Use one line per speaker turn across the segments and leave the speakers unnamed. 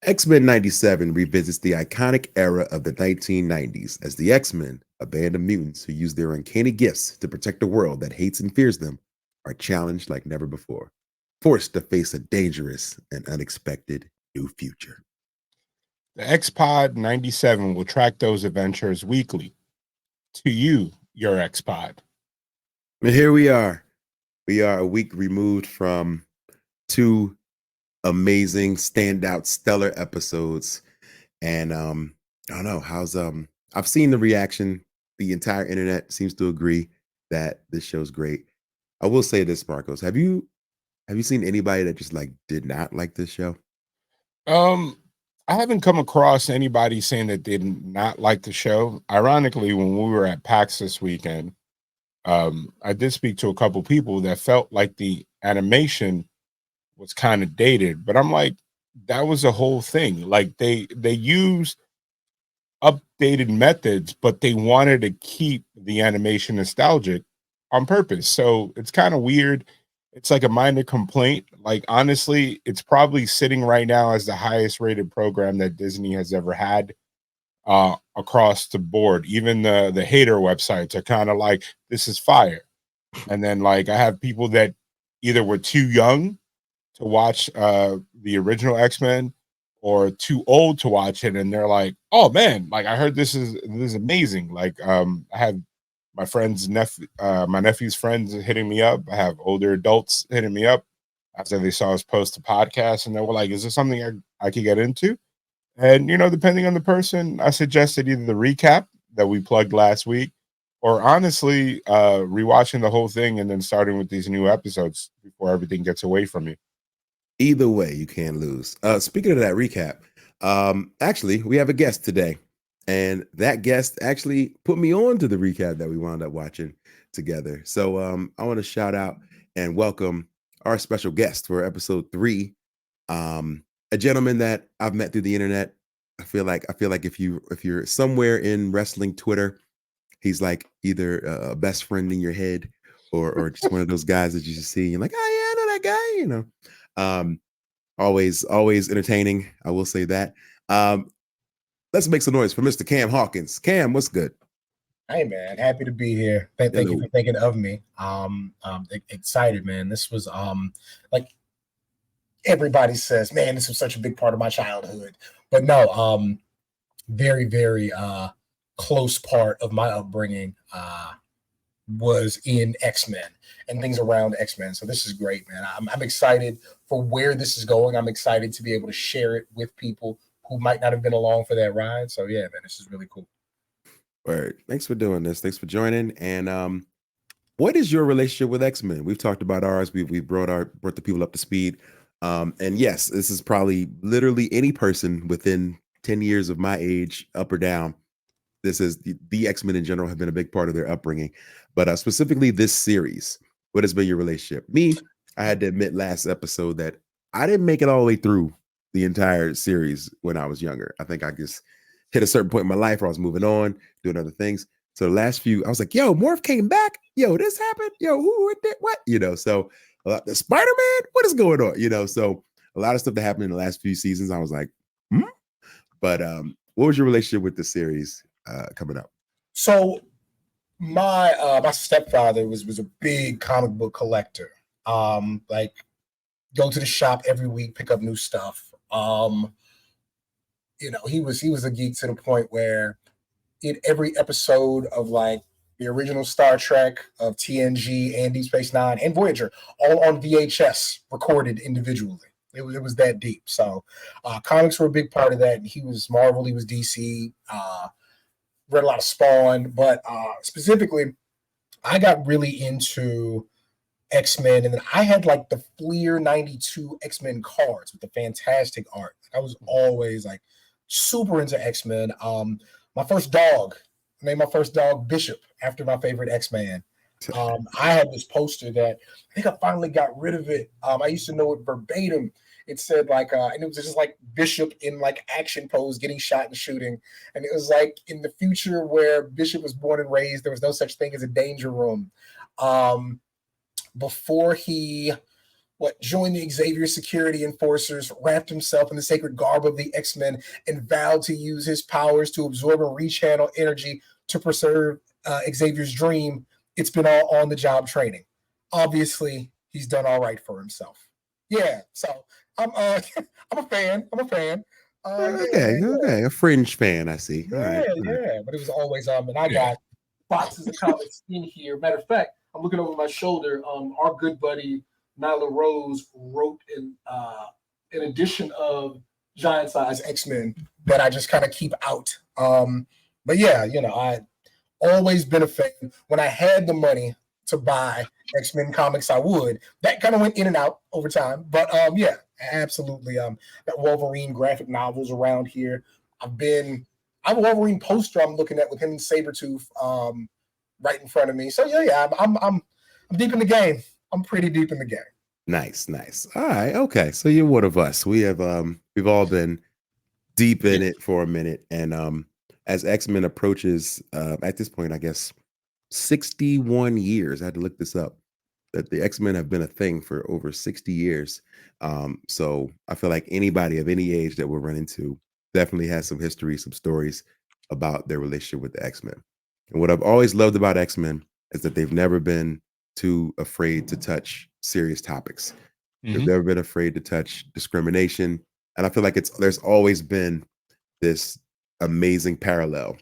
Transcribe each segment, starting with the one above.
X-Men 97 revisits the iconic era of the 1990s as the X-Men, a band of mutants who use their uncanny gifts to protect a world that hates and fears them, are challenged like never before, forced to face a dangerous and unexpected new future.
The X Pod 97 will track those adventures weekly. To you, your X Pod.
And here we are. We are a week removed from two amazing, standout, stellar episodes. And I don't know, I've seen the reaction. The entire internet seems to agree that this show's great. I will say this, Marcos. Have you seen anybody that just like did not like this show?
Um, I haven't come across anybody saying that they did not like the show. Ironically, when we were at PAX this weekend, I did speak to a couple people that felt like the animation was kind of dated, but I'm like, that was the whole thing. Like they used updated methods, but they wanted to keep the animation nostalgic on purpose. So it's kind of weird. It's like a minor complaint. Like honestly, it's probably sitting right now as the highest rated program that Disney has ever had across the board. Even the hater websites are kind of like, this is fire. And then like I have people that either were too young to watch the original X-Men or too old to watch it, and they're like, "Oh man, like I heard this is amazing." Like I have my nephew's friends hitting me up. I have older adults hitting me up after they saw us post a podcast, and they were like, "Is this something I could get into?" And depending on the person, I suggested either the recap that we plugged last week, or honestly, rewatching the whole thing and then starting with these new episodes before everything gets away from you.
Either way, you can't lose. Speaking of that recap, actually, we have a guest today, and that guest actually put me on to the recap that we wound up watching together. So I want to shout out and welcome our special guest for episode 3, a gentleman that I've met through the internet. I feel like if you're somewhere in wrestling Twitter, he's like either a best friend in your head or just one of those guys that you just see and you're like, oh yeah, I know that guy, Um, always entertaining. I will say that. Um, let's make some noise for Mr. Cam Hawkins. Cam, what's good?
Hey man, happy to be here. Thank you
Hello.
for thinking of me. Excited, man. This was like everybody says, man, this was such a big part of my childhood. But no, very, very close part of my upbringing was in X-Men and things around X-Men. So this is great, man. I'm excited for where this is going. I'm excited to be able to share it with people who might not have been along for that ride. So yeah, man, this is really cool.
Word. Thanks for doing this. Thanks for joining. And what is your relationship with X-Men? We've talked about ours. We've brought the people up to speed. And yes, this is probably literally any person within 10 years of my age, up or down. This is the X-Men in general have been a big part of their upbringing. But specifically this series, what has been your relationship? Me, I had to admit last episode that I didn't make it all the way through the entire series when I was younger. I think I just hit a certain point in my life where I was moving on, doing other things. So the last few, I was like, yo, Morph came back. Yo, this happened. Yo, who did what? So the Spider-Man, what is going on? So a lot of stuff that happened in the last few seasons, I was like, hmm? But what was your relationship with the series coming up?
So my stepfather was a big comic book collector. Like go to the shop every week, pick up new stuff. He was a geek to the point where in every episode of like the original Star Trek of TNG and Deep Space Nine and Voyager, all on VHS, recorded individually. It was that deep. So comics were a big part of that. And he was Marvel, he was DC. Read a lot of Spawn, but specifically, I got really into X-Men, and then I had like the Fleer 92 X-Men cards with the fantastic art. I was always like super into X-Men. My first dog, I named my first dog Bishop after my favorite X-Man. I had this poster that I think I finally got rid of it. I used to know it verbatim. It said like, and it was just like Bishop in like action pose, getting shot and shooting. And it was like in the future where Bishop was born and raised, there was no such thing as a danger room. Before he joined the Xavier security enforcers, wrapped himself in the sacred garb of the X-Men, and vowed to use his powers to absorb and rechannel energy to preserve Xavier's dream. It's been all on the job training. Obviously, he's done all right for himself. Yeah, so I'm I'm a fan.
Okay, a fringe fan, I see. All right.
But it was always and I got boxes of comics in here. Matter of fact, I'm looking over my shoulder. Our good buddy Nyla Rose wrote an edition of Giant Size X-Men that I just kind of keep out. But yeah, I always been a fan. When I had the money to buy X-Men comics, I would. That kind of went in and out over time. But yeah, absolutely. Got Wolverine graphic novels around here. I have a Wolverine poster I'm looking at with him and Sabretooth right in front of me. So yeah, I'm deep in the game. I'm pretty deep in the game.
Nice. All right, okay. So you're one of us. We've all been deep in it for a minute, and as X-Men approaches at this point, I guess 61 years. I had to look this up. That the X-Men have been a thing for over 60 years. So I feel like anybody of any age that we'll run into definitely has some history, some stories about their relationship with the X-Men. And what I've always loved about X-Men is that they've never been too afraid to touch serious topics. They've never been afraid to touch discrimination. And I feel like there's always been this amazing parallel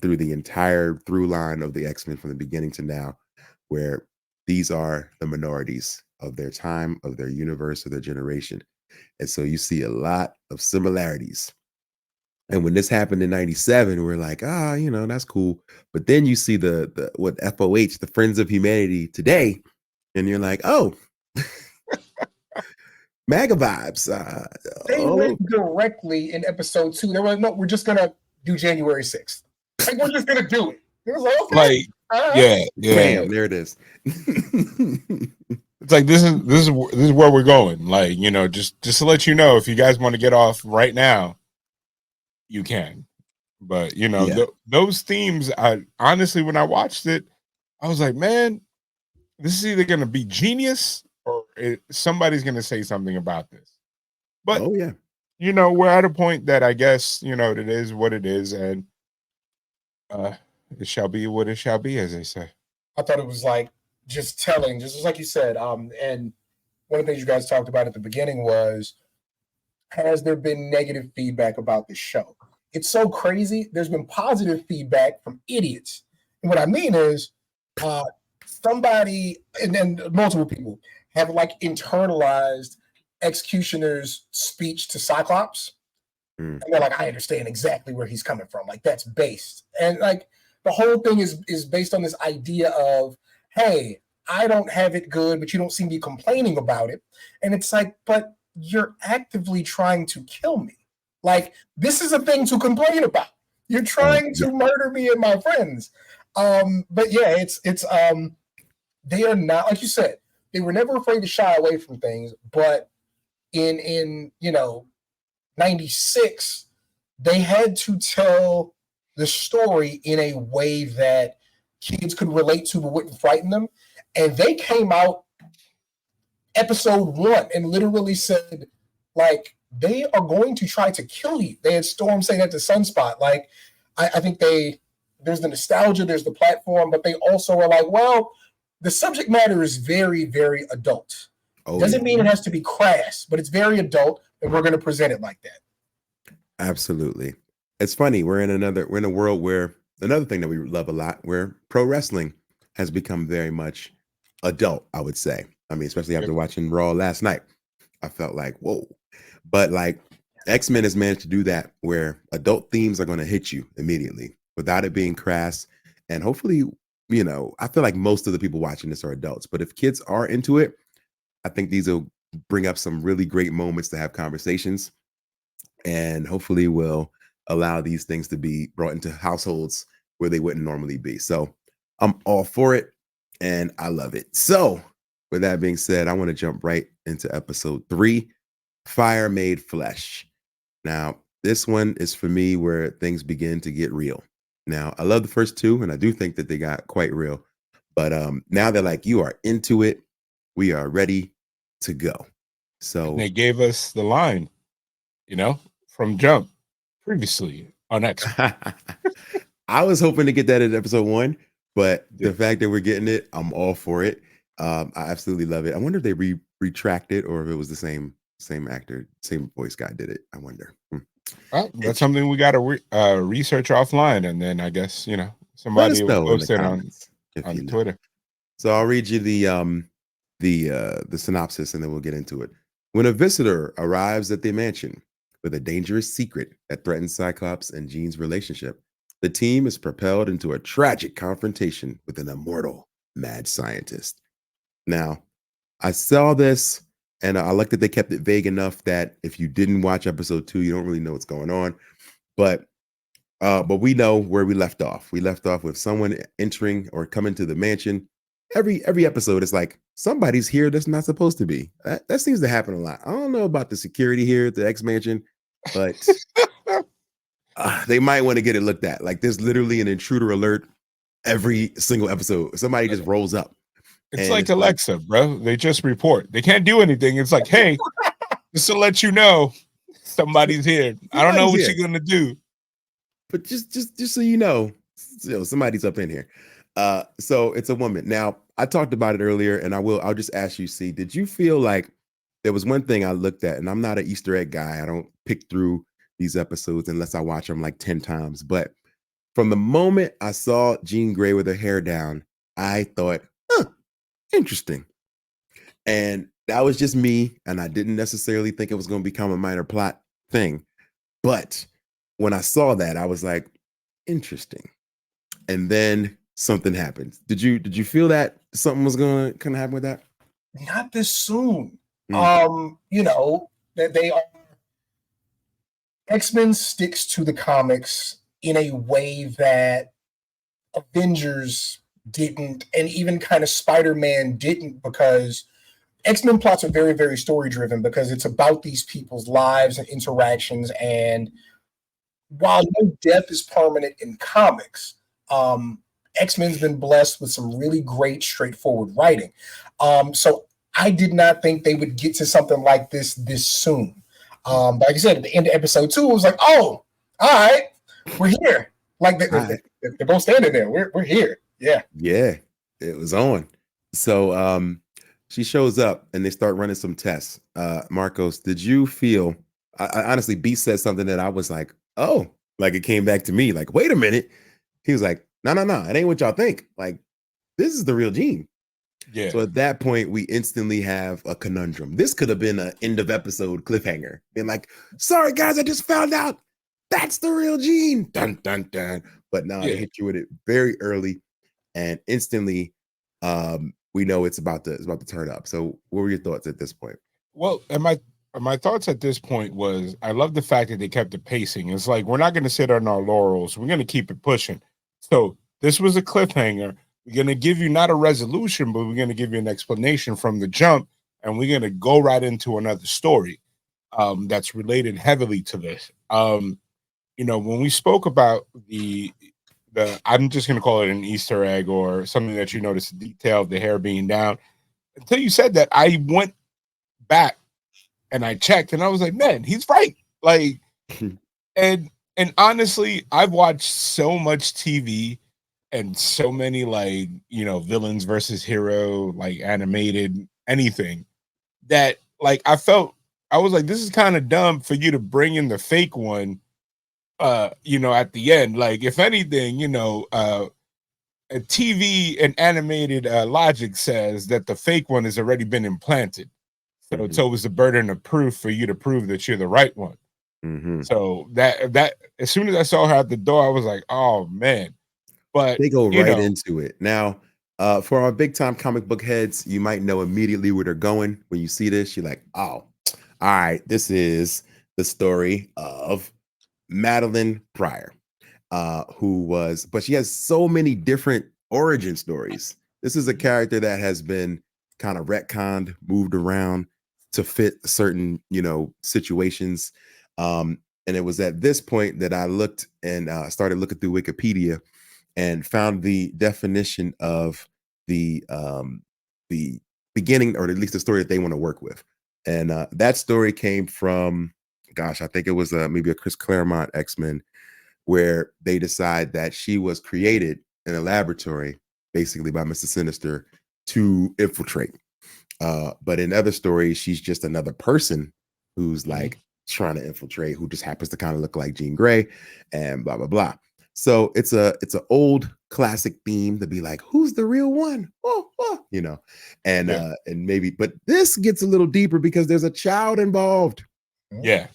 through the entire through line of the X-Men from the beginning to now, where these are the minorities of their time, of their universe, of their generation. And so you see a lot of similarities. And when this happened in 97, we're like, that's cool. But then you see the what FOH, the Friends of Humanity today, and you're like, oh, MAGA vibes.
They went directly in episode 2. They were, no, we're just gonna do January 6th. Like, we're just gonna do it. It was okay.
Yeah.
Bam, there it is.
It's like this is where we're going. Like, just to let you know, if you guys want to get off right now, you can. But those themes, I honestly, when I watched it, I was like, man, this is either gonna be genius or somebody's gonna say something about this. But we're at a point that I guess it is what it is, and it shall be what it shall be, as they say.
I thought it was like just telling, just like you said. And one of the things you guys talked about at the beginning was, has there been negative feedback about the show? It's so crazy. There's been positive feedback from idiots. And what I mean is, somebody and then multiple people have like internalized Executioner's speech to Cyclops. And they're like, I understand exactly where he's coming from. Like, that's based. And like the whole thing is based on this idea of, hey, I don't have it good, but you don't seem to be complaining about it. And it's like, but you're actively trying to kill me. Like, this is a thing to complain about. You're trying to murder me and my friends. But yeah, it's they are not, like you said, they were never afraid to shy away from things, but in 96, they had to tell the story in a way that kids could relate to but wouldn't frighten them. And they came out episode 1 and literally said, like, they are going to try to kill you. They had Storm saying that to Sunspot. Like, I think there's the nostalgia, there's the platform, but they also are like, well, the subject matter is very, very adult. Doesn't mean it has to be crass, but it's very adult, and we're going to present it like that.
Absolutely. It's funny. We're in a world where another thing that we love a lot, where pro wrestling has become very much adult, I would say. I mean, especially after watching Raw last night, I felt like, whoa. But like X-Men has managed to do that, where adult themes are going to hit you immediately without it being crass. And hopefully, I feel like most of the people watching this are adults, but if kids are into it, I think these will bring up some really great moments to have conversations, and hopefully will allow these things to be brought into households where they wouldn't normally be. So I'm all for it, and I love it. So with that being said, I want to jump right into episode 3, Fire Made Flesh. Now, this one is for me where things begin to get real. Now, I love the first 2, and I do think that they got quite real. But now they're like, you are into it. We are ready to go. So
And they gave us the line, from Jump previously on X.
I was hoping to get that in episode 1, but
Yeah.
the fact that we're getting it, I'm all for it. I absolutely love it. I wonder if they retracted or if it was the same actor, same voice guy did it. I wonder.
Well, that's something we got to research offline, and then I guess
Let us
somebody will
know in the
post it
comments if you know.
Twitter.
So I'll read you the synopsis and then we'll get into it. When a visitor arrives at the mansion with a dangerous secret that threatens Cyclops and Jean's relationship, the team is propelled into a tragic confrontation with an immortal mad scientist. Now, I saw this and I like that they kept it vague enough that if you didn't watch episode 2, you don't really know what's going on. But we know where we left off. We left off with someone entering or coming to the mansion. Every episode is like somebody's here that's not supposed to be. That seems to happen a lot. I don't know about the security here at the X Mansion, but they might want to get it looked at. Like there's literally an intruder alert every single episode. Somebody just rolls up.
It's like Alexa, bro. They just report. They can't do anything. It's like, hey, just to let you know, somebody's here. I don't know what you're gonna do,
but just so you know, somebody's up in here. So it's a woman. Now I talked about it earlier, and I'll just ask you, C, did you feel like there was one thing I looked at, and I'm not an Easter egg guy. I don't pick through these episodes unless I watch them like 10 times. But from the moment I saw Jean Grey with her hair down, I thought, interesting. And that was just me. And I didn't necessarily think it was going to become a minor plot thing. But when I saw that, I was like, interesting. And then something happened. Did you feel that something was going to happen with that?
Not this soon. That they are X-Men sticks to the comics in a way that Avengers didn't, and even kind of Spider-Man didn't, because X-Men plots are very, very story driven because it's about these people's lives and interactions. And while no death is permanent in comics, X-Men's been blessed with some really great straightforward writing. So I did not think they would get to something like this soon. But like I said, at the end of episode 2, it was like, oh, all right, we're here. Like they're both standing there. We're here. Yeah.
Yeah, it was on. So she shows up and they start running some tests. Marcos, did you feel, I honestly, B said something that I was like, oh, like it came back to me, like, wait a minute. He was like, no, it ain't what y'all think. Like, this is the real Jean.
Yeah.
So at that point, we instantly have a conundrum. This could have been an end of episode cliffhanger. Being like, sorry guys, I just found out that's the real Jean. Dun dun dun. But now they hit you with it very early, and instantly, we know it's about to turn up. So, what were your thoughts at this point?
Well, and my thoughts at this point was, I love the fact that they kept the pacing. It's like, we're not going to sit on our laurels. We're going to keep it pushing. So this was a cliffhanger. We're going to give you not a resolution, but we're going to give you an explanation from the jump, and we're going to go right into another story that's related heavily to this. When we spoke about the I'm just going to call it an Easter egg or something that you noticed, the detail of the hair being down. Until you said that, I went back and I checked, and I was like, man, he's right. Like, and honestly, I've watched so much TV and so many villains versus hero, like animated anything, that like I was like, this is kind of dumb for you to bring in the fake one, at the end. Like, if anything, a TV and animated logic says that the fake one has already been implanted. So it's always the burden of proof for you to prove that you're the right one.
Mm-hmm.
So that as soon as I saw her at the door, I was like, oh man. But
they go right into it. Now, for our big time comic book heads, you might know immediately where they're going. When you see this, you're like, oh, all right, this is the story of Madeline Pryor, but she has so many different origin stories. This is a character that has been kind of retconned, moved around to fit certain, situations. And it was at this point that I looked and started looking through Wikipedia and found the definition of the beginning, or at least the story that they want to work with. And that story came from, gosh, I think it was maybe a Chris Claremont X-Men, where they decide that she was created in a laboratory, basically by Mr. Sinister, to infiltrate. But in other stories, she's just another person who's like trying to infiltrate, who just happens to kind of look like Jean Grey, and blah blah blah. So it's an old classic theme to be like, who's the real one? You know, and maybe, but this gets a little deeper because there's a child involved.
Yeah.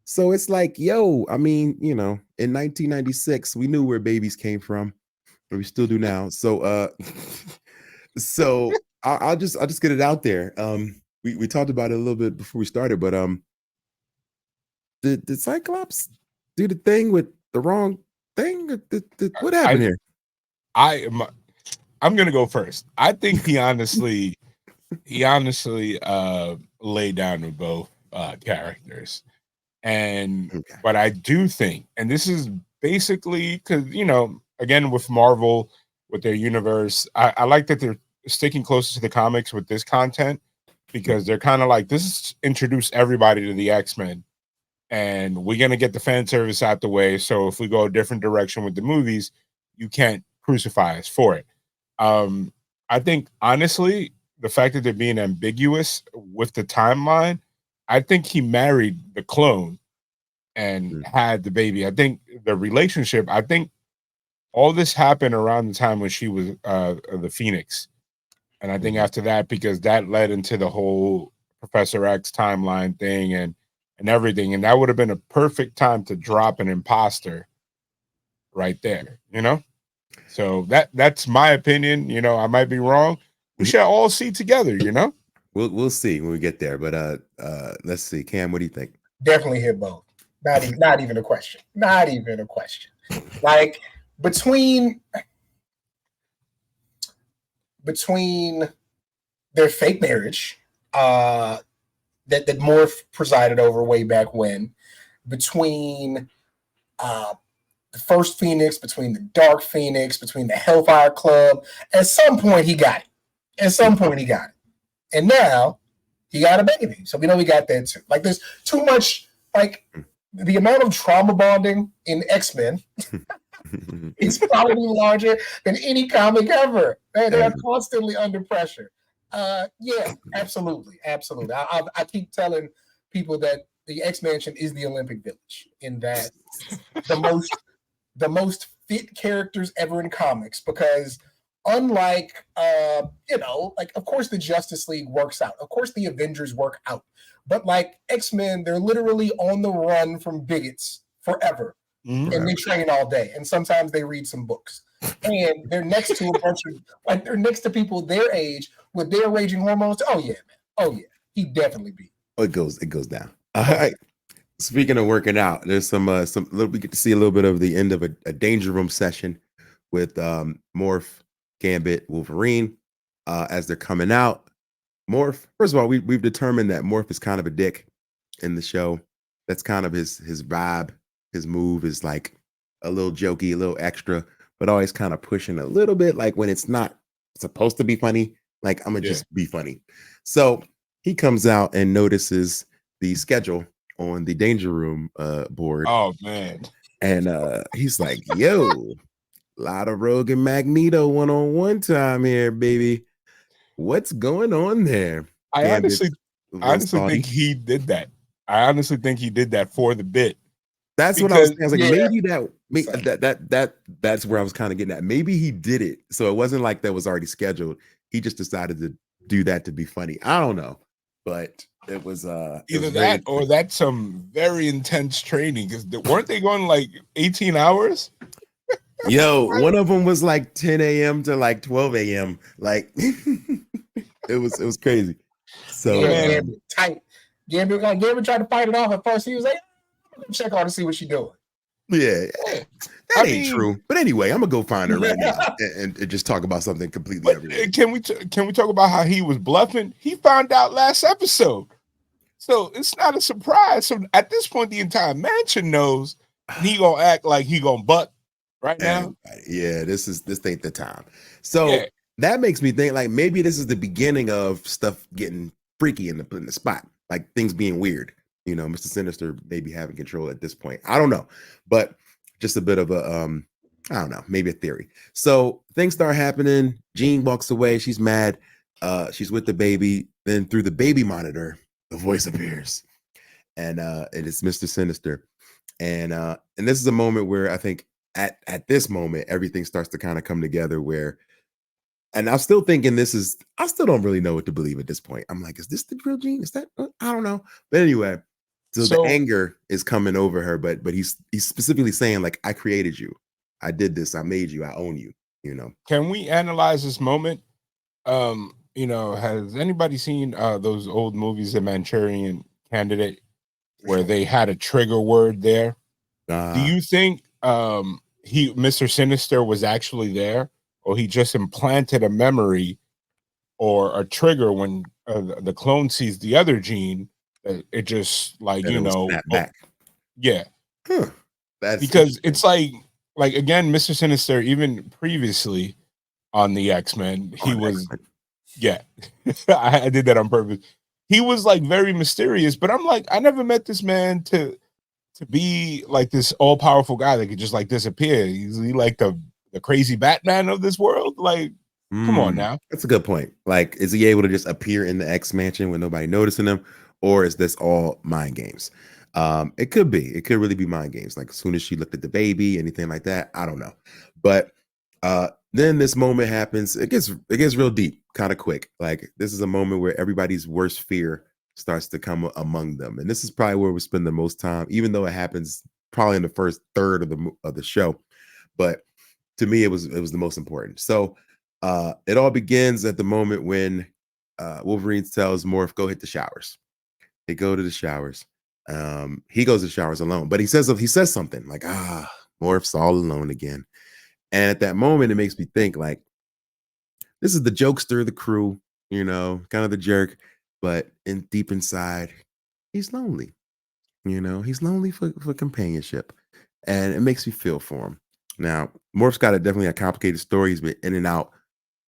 So it's like, yo, I mean, you know, in 1996, we knew where babies came from, and we still do now. So so I'll just get it out there. We talked about it a little bit before we started, but did Cyclops do the thing with the wrong thing? What happened here?
I'm gonna go first. I think he honestly laid down with both characters. And but I do think, and this is basically because, you know, again with Marvel, with their universe, I like that they're sticking closer to the comics with this content, because they're kind of like, this is introduce everybody to the X-Men, and we're gonna get the fan service out the way. So if we go a different direction with the movies, you can't crucify us for it. I think honestly, the fact that they're being ambiguous with the timeline, I think he married the clone and had the baby. I think the relationship, I think all this happened around the time when she was the Phoenix. And I think after that, because that led into the whole Professor X timeline thing and everything. And that would have been a perfect time to drop an imposter right there, you know? So that's my opinion. You know, I might be wrong. We shall all see together, you know?
We'll see when we get there, but let's see. Cam, what do you think?
Definitely hit both. Not even a question. Not even a question. Like between their fake marriage, that Morph presided over way back when, between the first Phoenix, between the Dark Phoenix, between the Hellfire Club, at some point he got it. And now he got a baby. So we know we got that too. Like there's too much, like the amount of trauma bonding in X-Men is probably larger than any comic ever. They're constantly under pressure. Yeah, absolutely. I keep telling people that the X-Mansion is the Olympic Village, in that the most fit characters ever in comics, because unlike like, of course the Justice League works out, of course the Avengers work out, but like X-Men, they're literally on the run from bigots forever. And they train all day, and sometimes they read some books, and they're next to a bunch of they're next to people their age with their raging hormones. Oh yeah, man. Oh yeah, he definitely beat.
Oh, it goes down. All right. Speaking of working out, there's some we get to see a little bit of the end of a Danger Room session with Morph, Gambit, Wolverine, as they're coming out. Morph, first of all, we've determined that Morph is kind of a dick in the show. That's kind of his vibe. His move is like a little jokey, a little extra, but always kind of pushing a little bit, like when it's not supposed to be funny, like I'm gonna just be funny. So he comes out and notices the schedule on the Danger Room board.
Oh man.
And he's like, yo, a lot of Rogue and Magneto one-on-one time here, baby. What's going on there?
I honestly think he did that. I honestly think he did that for the bit.
That's what I was saying. I was like, that's where I was kind of getting at. Maybe he did it, so it wasn't like that was already scheduled. He just decided to do that to be funny. I don't know, but it was
either that or that's some very intense training, because weren't they going like 18 hours?
Yo, one of them was like 10 a.m. to like 12 a.m. Like it was crazy. So
tight. Gambit tried to fight it off at first. He was like, check on to see what she's doing.
Yeah, that ain't true. But anyway, I'm gonna go find her right now and just talk about something completely different.
Can we talk about how he was bluffing? He found out last episode, so it's not a surprise. So at this point, the entire mansion knows he gonna act like he gonna buck right now.
Yeah, this ain't the time. So that makes me think like maybe this is the beginning of stuff getting freaky in the spot, like things being weird. You know, Mr. Sinister maybe having control at this point. I don't know, but just a bit of a I don't know, maybe a theory. So things start happening. Jean walks away. She's mad. She's with the baby. Then through the baby monitor, the voice appears, and it's Mr. Sinister. And this is a moment where I think at this moment everything starts to kind of come together. Where, and I'm still thinking I still don't really know what to believe at this point. I'm like, is this the real Jean? Is that I don't know. But anyway, so the anger is coming over her, but he's specifically saying like, I created you. I did this. I made you. I own you. You know.
Can we analyze this moment? You know, has anybody seen those old movies, The Manchurian Candidate, where they had a trigger word there? Do you think Mr. Sinister was actually there, or he just implanted a memory or a trigger when the clone sees the other Jean? It just like, you know,
back.
Yeah.
Huh. That's
because it's like again, Mr. Sinister, even previously on the X-Men, he was yeah. I did that on purpose. He was like very mysterious, but I'm like, I never met this man to be like this all-powerful guy that could just like disappear. He's like the crazy Batman of this world. Like, come on now.
That's a good point. Like, is he able to just appear in the X mansion with nobody noticing him, or is this all mind games? It could be. It could really be mind games. Like as soon as she looked at the baby, anything like that, I don't know. But then this moment happens. It gets real deep, kind of quick. Like this is a moment where everybody's worst fear starts to come among them, and this is probably where we spend the most time, even though it happens probably in the first third of the show. But to me, it was the most important. So it all begins at the moment when Wolverine tells Morph, "Go hit the showers." They go to the showers. He goes to the showers alone, but he says something like, Morph's all alone again. And at that moment, it makes me think like, this is the jokester of the crew, you know, kind of the jerk, but deep inside, he's lonely. You know, he's lonely for companionship, and it makes me feel for him. Now, Morph's got definitely a complicated story. He's been in and out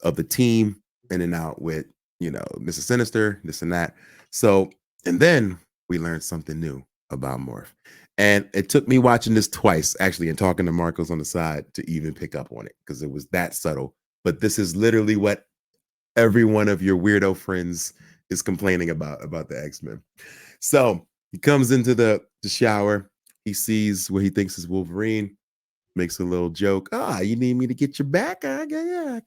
of the team, in and out with, you know, Mr. Sinister, this and that. So, and then we learned something new about Morph. And it took me watching this twice, actually, and talking to Marcos on the side to even pick up on it, because it was that subtle. But this is literally what every one of your weirdo friends is complaining about the X-Men. So he comes into the shower. He sees what he thinks is Wolverine, makes a little joke. You need me to get your back? Yeah.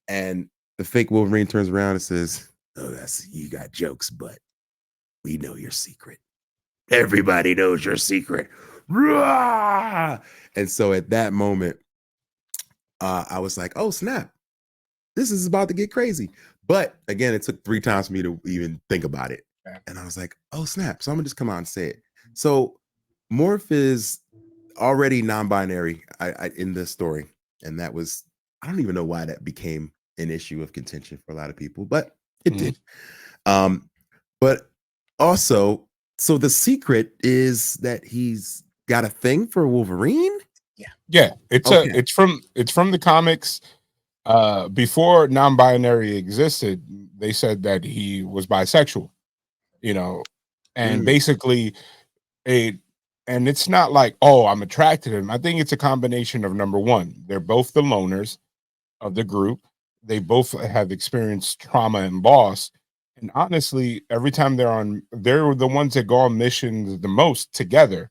And the fake Wolverine turns around and says, you got jokes, but we know your secret. Everybody knows your secret. And so at that moment, I was like, oh, snap. This is about to get crazy. But again, it took 3 times for me to even think about it. And I was like, oh, snap. So I'm going to just come out and say it. So Morph is already non-binary in this story. And that was, I don't even know why that became an issue of contention for a lot of people, but it did. But also, so the secret is that he's got a thing for Wolverine?
Yeah. It's from the comics. Before non-binary existed, they said that he was bisexual, you know, and basically and it's not like, oh, I'm attracted to him. I think it's a combination of, number one, they're both the loners of the group. They both have experienced trauma and loss. And honestly, every time they're the ones that go on missions the most together,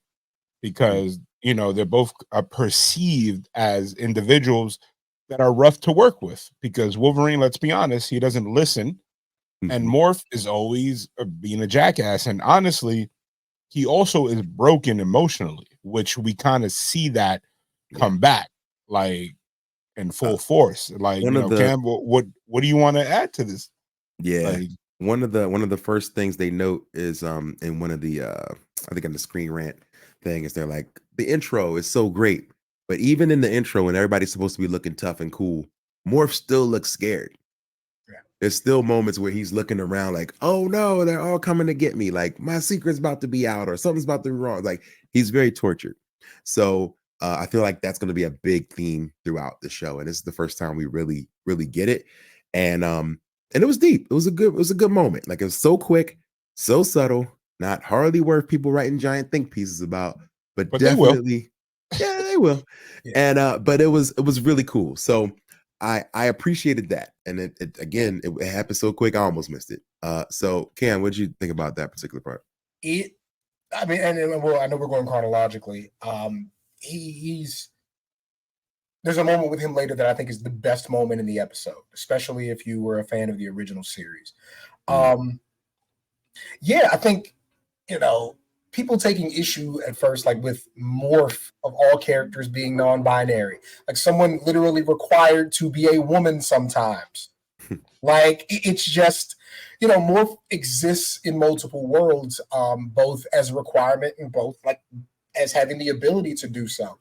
because, you know, they're both perceived as individuals that are rough to work with, because Wolverine, let's be honest, he doesn't listen. And Morph is always being a jackass. And honestly, he also is broken emotionally, which we kind of see that come back like in full force. Like, you know, Cam, what do you want to add to this?
Yeah. Like, one of the first things they note is in one of the I think on the Screen Rant thing is they're like, the intro is so great, but even in the intro when everybody's supposed to be looking tough and cool, Morph still looks scared. There's still moments where he's looking around like, oh no, they're all coming to get me. Like my secret's about to be out or something's about to be wrong. Like he's very tortured. So I feel like that's going to be a big theme throughout the show, and this is the first time we really get it. And it was deep. It was a good moment. Like, it was so quick, so subtle, not hardly worth people writing giant think pieces about, but
They will.
definitely, yeah, they will.
Yeah.
And but it was really cool. So I appreciated that, and it again, it happened so quick, I almost missed it. So Cam, what did you think about that particular part?
I mean, and well, I know we're going chronologically. There's a moment with him later that I think is the best moment in the episode, especially if you were a fan of the original series. Yeah, I think, people taking issue at first, like with Morph of all characters being non-binary, like someone literally required to be a woman sometimes. Like, it's just, Morph exists in multiple worlds, both as a requirement and both like as having the ability to do so.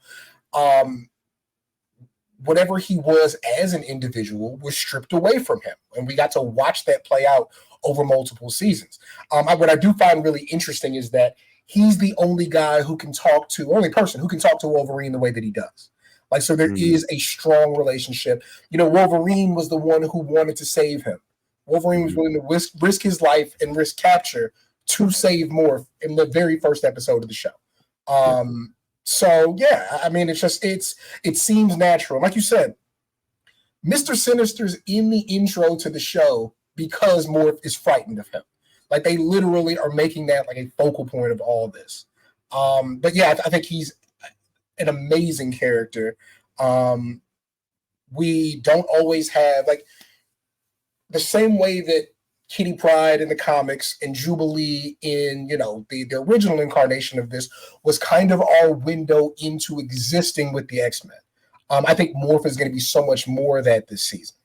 Whatever he was as an individual was stripped away from him, and we got to watch that play out over multiple seasons. What I do find really interesting is that he's the only person who can talk to Wolverine the way that he does. Like, so there is a strong relationship. Wolverine was the one who wanted to save him. Wolverine was willing to risk his life and risk capture to save Morph in the very first episode of the show. So yeah, I mean, it seems natural. Like you said, Mr. Sinister's in the intro to the show because Morph is frightened of him. Like, they literally are making that like a focal point of all this. But yeah, I think he's an amazing character. We don't always have, like, the same way that Kitty Pryde in the comics and Jubilee in, the original incarnation of this was kind of our window into existing with the X-Men. I think Morph is going to be so much more of that this season.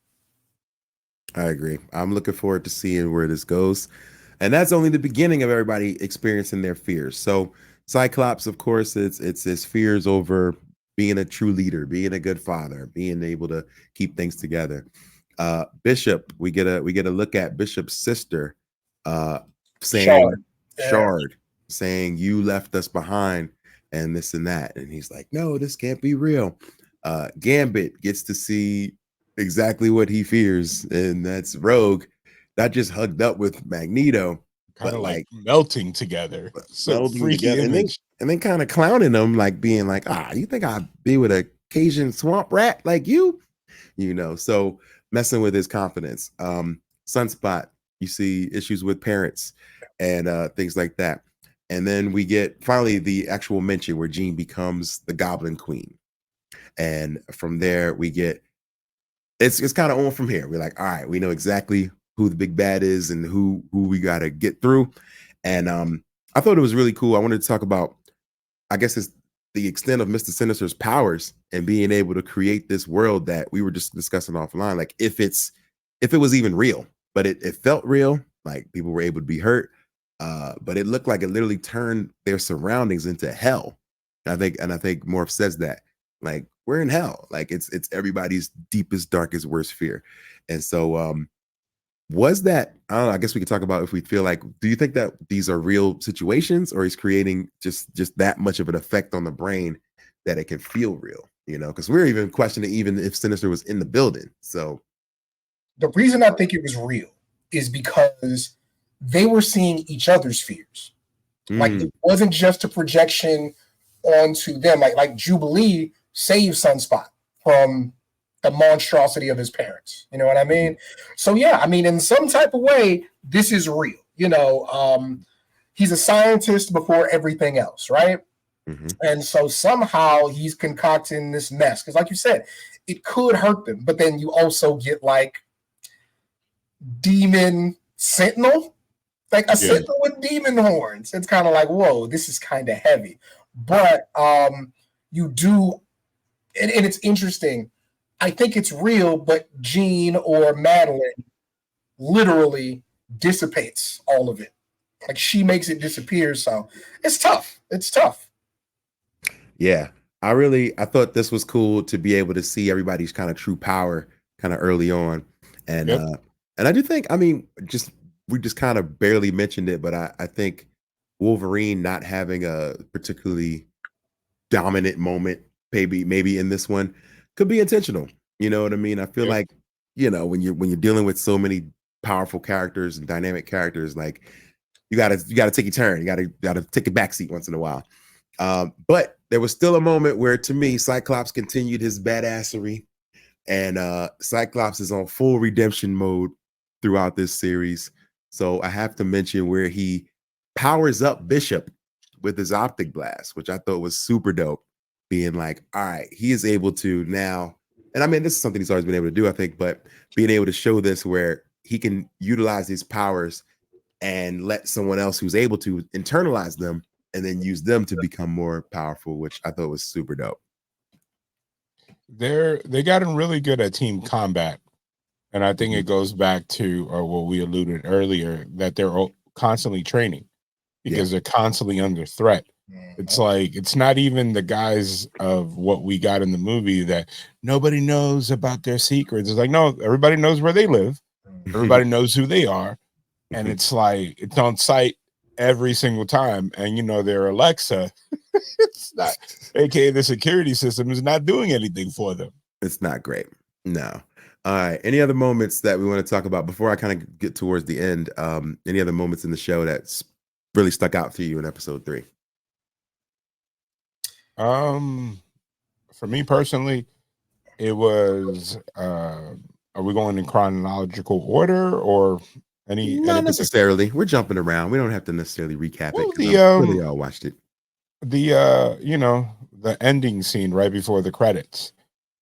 I agree. I'm looking forward to seeing where this goes. And that's only the beginning of everybody experiencing their fears. So Cyclops, of course, it's his fears over being a true leader, being a good father, being able to keep things together. Bishop, we get a look at Bishop's sister, saying Shard, saying, you left us behind and this and that. And he's like, no, this can't be real. Gambit gets to see exactly what he fears, and that's Rogue, not just hugged up with Magneto,
kind
but
of like melting together. So
melding
freaky
together,
image.
and then kind of clowning him, like being like, you think I'd be with a Cajun swamp rat like you? So messing with his confidence. Sunspot, you see issues with parents and things like that. And then we get finally the actual mention where Jean becomes the Goblin Queen. And from there we get, it's kind of on from here. We're like, all right, we know exactly who the big bad is and who we got to get through. And I thought it was really cool. I wanted to talk about, I guess, it's the extent of Mr. Sinister's powers and being able to create this world that we were just discussing offline. Like, if it was even real, but it felt real, like people were able to be hurt. But it looked like it literally turned their surroundings into hell. And I think Morph says that, like, we're in hell. Like, it's everybody's deepest, darkest, worst fear. And so, was that, I don't know, I guess we could talk about if we feel like, do you think that these are real situations, or he's creating just that much of an effect on the brain that it can feel real, because we're even questioning even if Sinister was in the building. So
the reason I think it was real is because they were seeing each other's fears. Like, it wasn't just a projection onto them. Like Jubilee saved Sunspot from the monstrosity of his parents. You know what I mean? So yeah, I mean, in some type of way, this is real. He's a scientist before everything else, right? And so somehow he's concocting this mess. Because like you said, it could hurt them. But then you also get like demon sentinel, like a sentinel with demon horns. It's kind of like, whoa, this is kind of heavy. But you do, and it's interesting. I think it's real, but Jean or Madeline literally dissipates all of it. Like, she makes it disappear. So it's tough. It's tough.
Yeah. I thought this was cool to be able to see everybody's kind of true power kind of early on. And and I do think, I mean, we just kind of barely mentioned it, but I think Wolverine not having a particularly dominant moment maybe in this one could be intentional. You know what I mean? I feel like, when you're dealing with so many powerful characters and dynamic characters, like you gotta take your turn. You gotta take a backseat once in a while. But there was still a moment where, to me, Cyclops continued his badassery, and Cyclops is on full redemption mode throughout this series. So I have to mention where he powers up Bishop with his optic blast, which I thought was super dope. Being like, all right, he is able to now, and I mean, this is something he's always been able to do, I think, but being able to show this where he can utilize these powers and let someone else who's able to internalize them and then use them to become more powerful, which I thought was super dope.
They gotten really good at team combat, and I think it goes back to what we alluded earlier, that they're constantly training because they're constantly under threat. It's like, it's not even the guys of what we got in the movie that nobody knows about their secrets. It's like, no, everybody knows where they live, everybody knows who they are, and it's like it's on site every single time. And their Alexa, it's not, aka the security system, is not doing anything for them.
It's not great. No. All right. Any other moments that we want to talk about before I kind of get towards the end? Any other moments in the show that's really stuck out to you in episode 3?
For me personally, it was are we going in chronological order or
not necessarily? We're jumping around. We don't have to necessarily recap it.
Really
all watched it.
The ending scene right before the credits,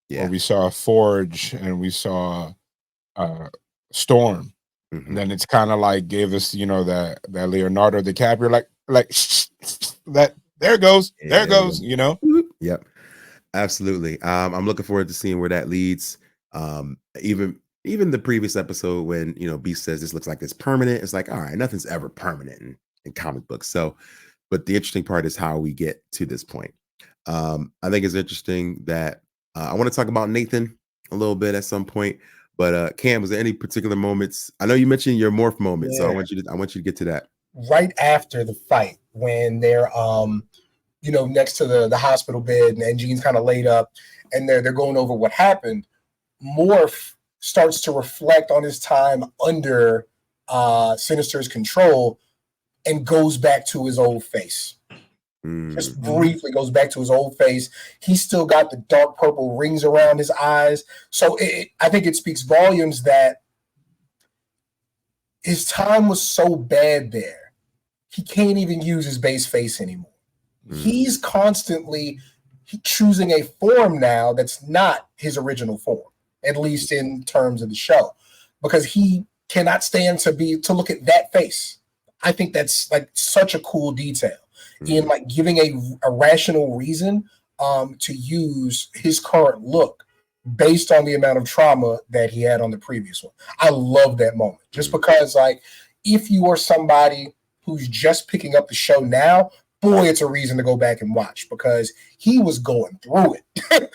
where we saw Forge and we saw Storm, and then it's kind of like gave us that Leonardo DiCaprio like that. There it goes. There it goes.
Yep. Absolutely. I'm looking forward to seeing where that leads. Even the previous episode when, Beast says this looks like it's permanent. It's like, all right, nothing's ever permanent in comic books. So, but the interesting part is how we get to this point. I think it's interesting that I want to talk about Nathan a little bit at some point. But Cam, was there any particular moments? I know you mentioned your morph moment, so I want you to get to that.
Right after the fight, when they're next to the hospital bed and Jean's kind of laid up and they're going over what happened, Morph starts to reflect on his time under Sinister's control and goes back to his old face. Just briefly goes back to his old face. He's still got the dark purple rings around his eyes. So I think it speaks volumes that his time was so bad there, he can't even use his base face anymore. He's constantly choosing a form now that's not his original form, at least in terms of the show, because he cannot stand to look at that face. I think that's like such a cool detail in like giving a rational reason to use his current look based on the amount of trauma that he had on the previous one. I love that moment just because, like, if you are somebody who's just picking up the show now, boy, it's a reason to go back and watch because he was going through it.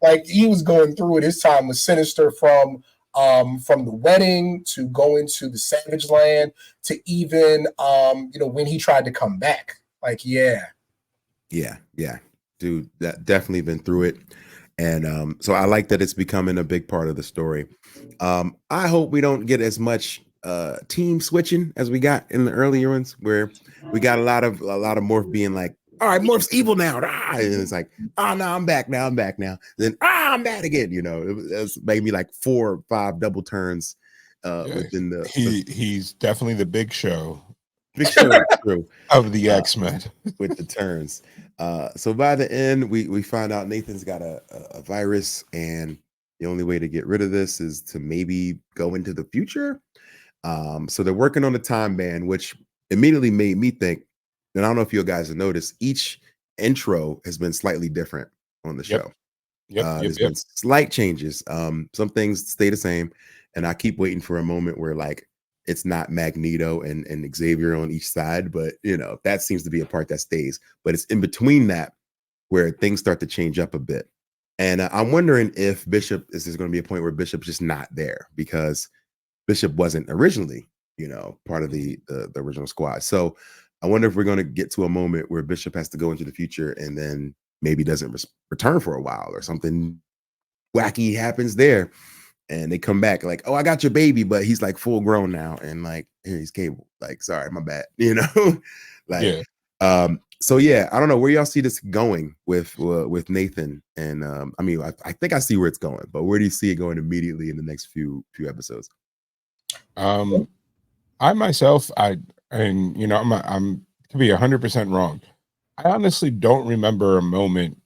like he was going through it. His time with Sinister from the wedding to going to the Savage Land to even when he tried to come back. Like, yeah,
dude, that definitely been through it. And so I like that it's becoming a big part of the story. I hope we don't get as much team switching as we got in the earlier ones, where we got a lot of Morph being like, all right, Morph's evil now. And it's like, oh no, I'm back now. Then I'm bad again. It was maybe like 4 or 5 double turns within the
he's definitely the big show.
True.
Of the X-Men
with the turns. So by the end, we find out Nathan's got a virus, and the only way to get rid of this is to maybe go into the future. So they're working on a time band, which immediately made me think, and I don't know if you guys have noticed, each intro has been slightly different on the show. There's been slight changes. Some things stay the same, and I keep waiting for a moment where like it's not Magneto and Xavier on each side, but that seems to be a part that stays. But it's in between that where things start to change up a bit. And I'm wondering if Bishop, is there going to be a point where Bishop's just not there, because Bishop wasn't originally, part of the original squad. So I wonder if we're going to get to a moment where Bishop has to go into the future and then maybe doesn't return for a while, or something wacky happens there, and they come back like, oh, I got your baby, but he's like full grown now, and like, here he's Cable, like, sorry, my bad, like,
Yeah.
so yeah, I don't know where y'all see this going with Nathan, and I mean, I think I see where it's going, but where do you see it going immediately in the next few episodes?
I myself, and I'm to be 100% wrong. I honestly don't remember a moment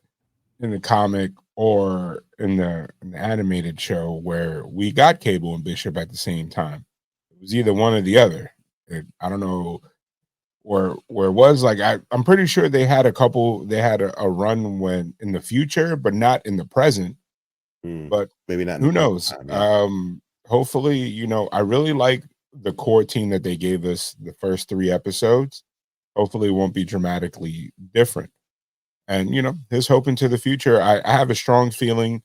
in the comic or in the animated show where we got Cable and Bishop at the same time. It was either one or the other. I don't know where it was. Like I'm pretty sure they had a run when in the future, but not in the present. But
Maybe not in
who
the present
knows?
time, yeah.
Hopefully, I really like the core team that they gave us the first 3 episodes. Hopefully it won't be dramatically different. And here's hoping to the future. I have a strong feeling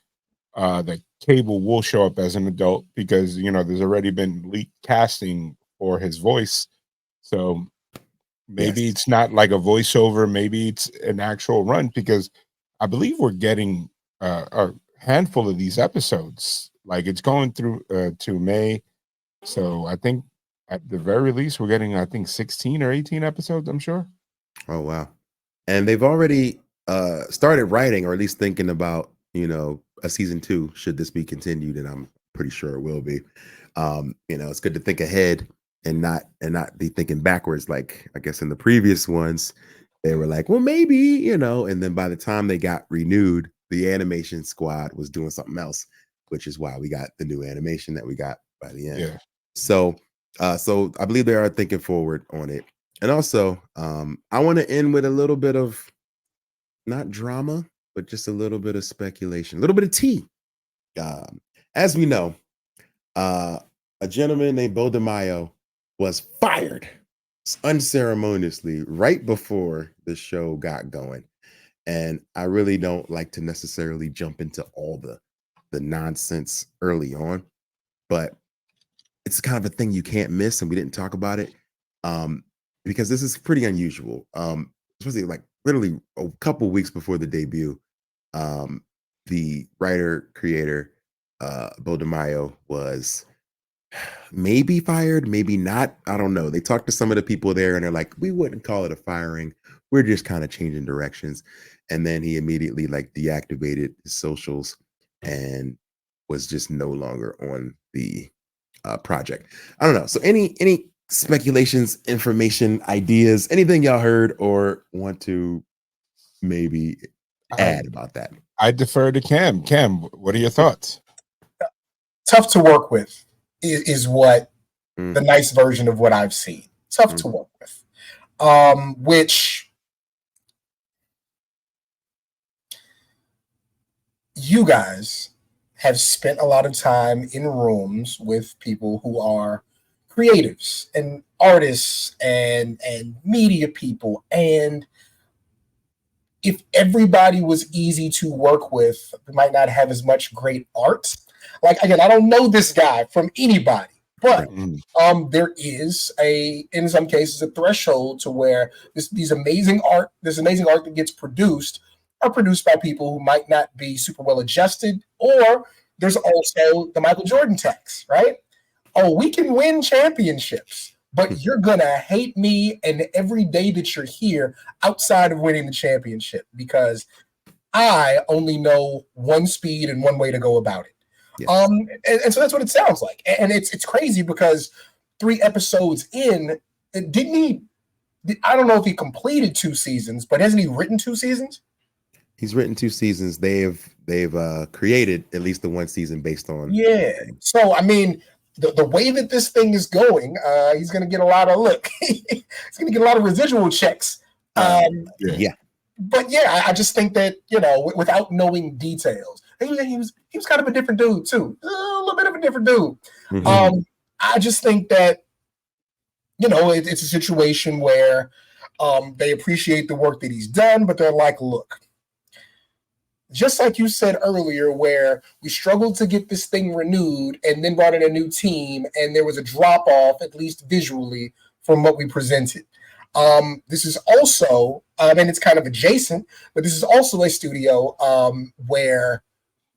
that Cable will show up as an adult because there's already been leaked casting for his voice. So maybe
Yes.
it's not like a voiceover, maybe it's an actual run, because I believe we're getting a handful of these episodes. Like it's going through to May. So I think at the very least we're getting, I think, 16 or 18 episodes, I'm sure.
Oh wow. And they've already started writing, or at least thinking about, a season 2 should this be continued, and I'm pretty sure it will be. It's good to think ahead and not be thinking backwards, like I guess in the previous ones they were like, well, maybe, and then by the time they got renewed, the animation squad was doing something else, which is why we got the new animation that we got by the end.
Yeah.
So so I believe they are thinking forward on it. And also, I want to end with a little bit of not drama, but just a little bit of speculation, a little bit of tea. As we know, a gentleman named Bo DeMaio was fired unceremoniously right before the show got going. And I really don't like to necessarily jump into all the nonsense early on, but it's kind of a thing you can't miss, and we didn't talk about it because this is pretty unusual. Especially like literally a couple weeks before the debut, the writer creator Bo DeMaio was maybe fired, maybe not. I don't know. They talked to some of the people there, and they're like, "We wouldn't call it a firing. We're just kind of changing directions." And then he immediately like deactivated his socials and was just no longer on the project. I don't know. So any speculations, information, ideas, anything y'all heard or want to maybe add about that?
I defer to Cam. Cam, what are your thoughts?
Tough to work with is what
Mm.
the nice version of what I've seen. Tough to work with. Which you guys have spent a lot of time in rooms with people who are creatives and artists and media people, and if everybody was easy to work with, we might not have as much great art. Like, again, I don't know this guy from anybody, but there is in some cases a threshold to where this amazing art that gets produced are produced by people who might not be super well adjusted, or there's also the Michael Jordan tax, right? Oh, we can win championships, but you're gonna hate me and every day that you're here outside of winning the championship because I only know one speed and one way to go about it. Yes. And so that's what it sounds like. And it's crazy because 3 episodes in, didn't he? I don't know if he completed 2 seasons, but hasn't he written 2 seasons?
He's written 2 seasons. They've created at least the 1 season based on.
Yeah. So I mean, the way that this thing is going, he's going to get a lot of he's going to get a lot of residual checks.
Yeah.
But yeah, I just think that without knowing details, he was kind of a different dude too, a little bit of a different dude. Mm-hmm. I just think that it's a situation where they appreciate the work that he's done, but they're like, look. Just like you said earlier, where we struggled to get this thing renewed and then brought in a new team, and there was a drop off, at least visually, from what we presented. This is also, and it's kind of adjacent, but this is also a studio where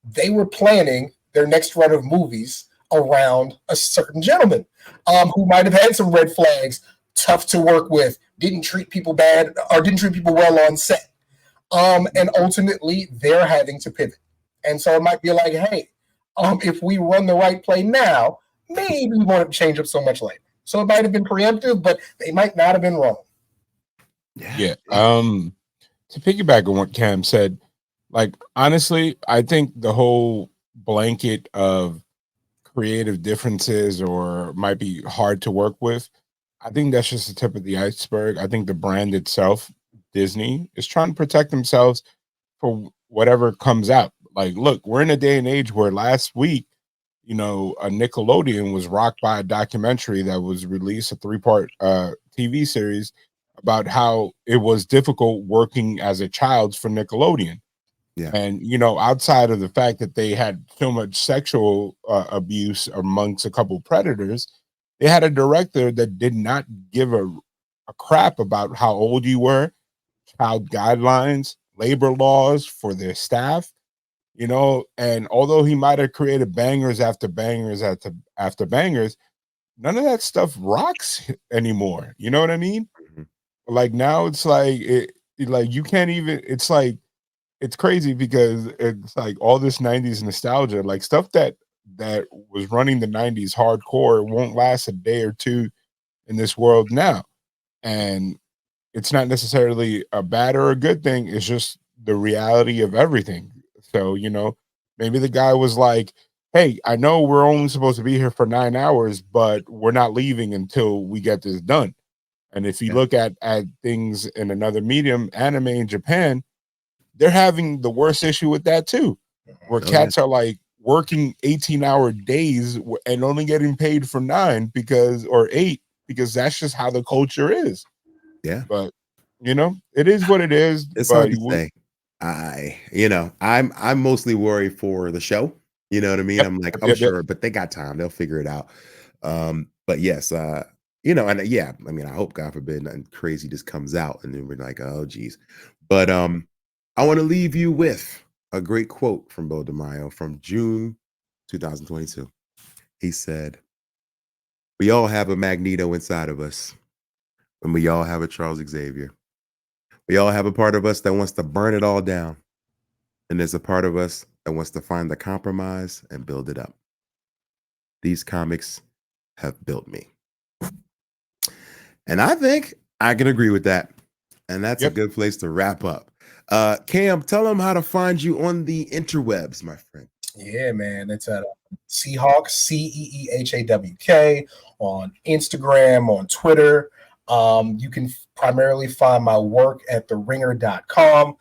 they were planning their next run of movies around a certain gentleman who might have had some red flags, tough to work with, didn't treat people bad or didn't treat people well on set. And ultimately, they're having to pivot. And so it might be like, hey, if we run the right play now, maybe we won't change up so much later. So it might have been preemptive, but they might not have been wrong.
Yeah. To piggyback on what Cam said, like, honestly, I think the whole blanket of creative differences or might be hard to work with, I think that's just the tip of the iceberg. I think the brand itself, Disney, is trying to protect themselves for whatever comes out. Like, look, we're in a day and age where last week, a Nickelodeon was rocked by a documentary that was released, a 3-part TV series about how it was difficult working as a child for Nickelodeon.
Yeah.
And, outside of the fact that they had so much sexual abuse amongst a couple predators, they had a director that did not give a crap about how old you were, child guidelines, labor laws for their staff, and although he might have created bangers after bangers after bangers, none of that stuff rocks anymore. You know what I mean?
Mhm.
Like now it's like like you can't even, it's like, it's crazy because it's like all this 90s nostalgia, like stuff that was running the 90s hardcore won't last a day or two in this world now. And it's not necessarily a bad or a good thing. It's just the reality of everything. So, maybe the guy was like, hey, I know we're only supposed to be here for 9 hours, but we're not leaving until we get this done. And if you
Yeah.
look at things in another medium, anime in Japan, they're having the worst issue with that too, where
Oh, yeah.
cats are like working 18-hour days and only getting paid for 9 or 8 because that's just how the culture is.
Yeah.
But it is what it is.
It's
But
hard to say. I'm mostly worried for the show. You know what I mean?
Yep,
I'm like,
yep,
I'm
yep, yep.
sure, but they got time. They'll figure it out. But yes, and yeah, I mean, I hope, God forbid, nothing crazy just comes out and then we're like, oh geez. But I want to leave you with a great quote from Bo DeMaio from June 2022. He said, "We all have a Magneto inside of us, and we all have a Charles Xavier. We all have a part of us that wants to burn it all down. And there's a part of us that wants to find the compromise and build it up. These comics have built me." And I think I can agree with that. And that's a
Yep.
good place to wrap up. Cam, tell them how to find you on the interwebs, my friend.
Yeah, man. It's at CeeHawk, CeeHawk, on Instagram, on Twitter. You can primarily find my work at theringer.com.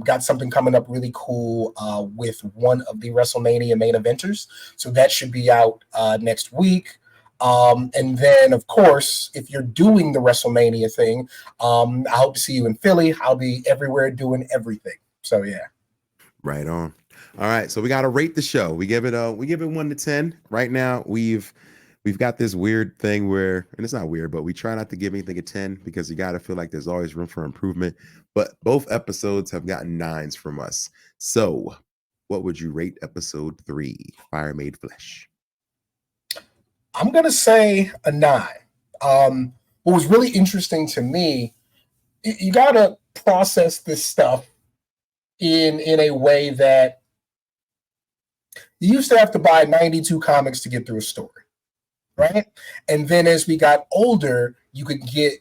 Got something coming up really cool with one of the WrestleMania main eventers. So that should be out next week. And then, of course, if you're doing the WrestleMania thing, I hope to see you in Philly. I'll be everywhere doing everything. So, yeah.
Right on. All right, so we got to rate the show. We give it 1 to 10. Right now, we've got this weird thing where, and it's not weird, but we try not to give anything a 10 because you got to feel like there's always room for improvement. But both episodes have gotten 9s from us. So, what would you rate episode 3, Fire Made Flesh?
I'm going to say a 9. What was really interesting to me, you got to process this stuff in a way that you used to have to buy 92 comics to get through a story, right? And then as we got older, you could get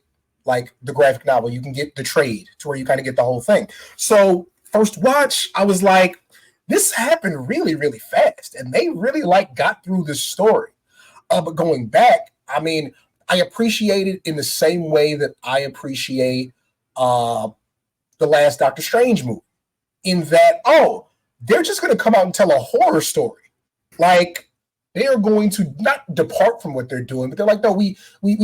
like the graphic novel, you can get the trade to where you kind of get the whole thing. So first watch, I was like, this happened really, really fast. And they really got through this story. But going back, I mean, I appreciate it in the same way that I appreciate the last Doctor Strange movie, in that, they're just going to come out and tell a horror story. Like, they are going to not depart from what they're doing, but they're like, no, we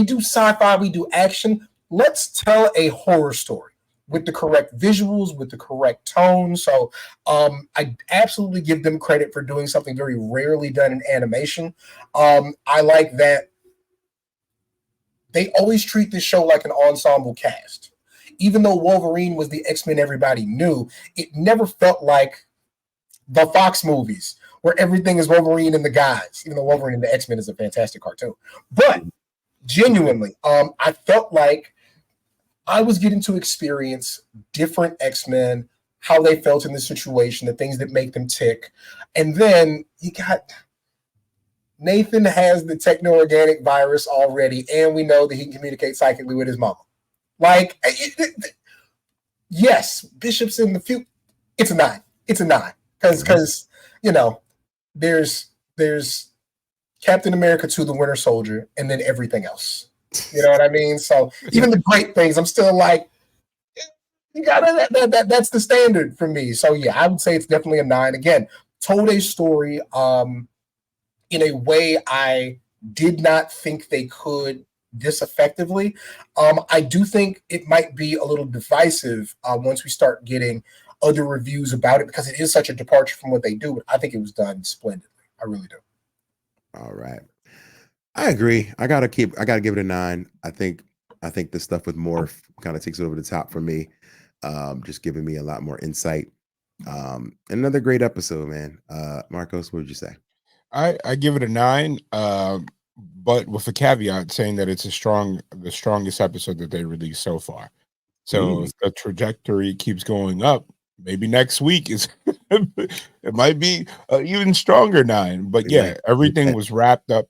do sci-fi, we do action. Let's tell a horror story with the correct visuals, with the correct tone. So I absolutely give them credit for doing something very rarely done in animation. I like that they always treat this show like an ensemble cast. Even though Wolverine was the X-Men everybody knew, it never felt like the Fox movies where everything is Wolverine and the guys, even though Wolverine and the X-Men is a fantastic cartoon. But genuinely, I felt like I was getting to experience different X-Men, how they felt in the situation, the things that make them tick. And then you got Nathan has the techno-organic virus already, and we know that he can communicate psychically with his mama. Like, yes, Bishop's in the future. It's a 9. It's a 9. Because there's Captain America 2, the Winter Soldier, and then everything else. You know what I mean? So even the great things, I'm still like, you got that's the standard for me. So yeah, I would say it's definitely a 9. Again, told a story in a way I did not think they could this effectively. I do think it might be a little divisive once we start getting other reviews about it, because it is such a departure from what they do. But I think it was done splendidly. I really do.
All right. I agree. I gotta give it a 9. I think the stuff with Morph kind of takes it over the top for me. Just giving me a lot more insight. Another great episode, man. Marcos, what would you say?
I give it a 9, but with a caveat saying that it's the strongest episode that they released so far. So if the trajectory keeps going up, maybe next week is it might be even stronger 9. But yeah, everything was wrapped up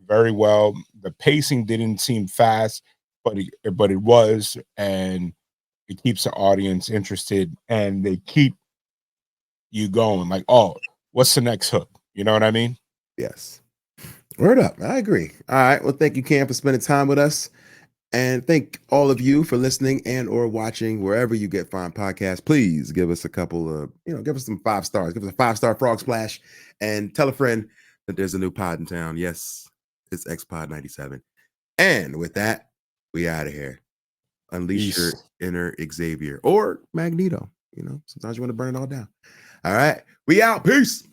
very well. The pacing didn't seem fast, but it was, and it keeps the audience interested, and they keep you going. Like, oh, what's the next hook? You know what I mean?
Yes. Word up. I agree. All right. Well, thank you, Cam, for spending time with us. And thank all of you for listening and or watching wherever you get fine podcasts. Please give us a couple of, give us some 5 stars. Give us a 5-star frog splash and tell a friend that there's a new pod in town. Yes, it's XPod 97. And with that, we out of here. Unleash your inner Xavier or Magneto. Sometimes you want to burn it all down. All right. We out. Peace.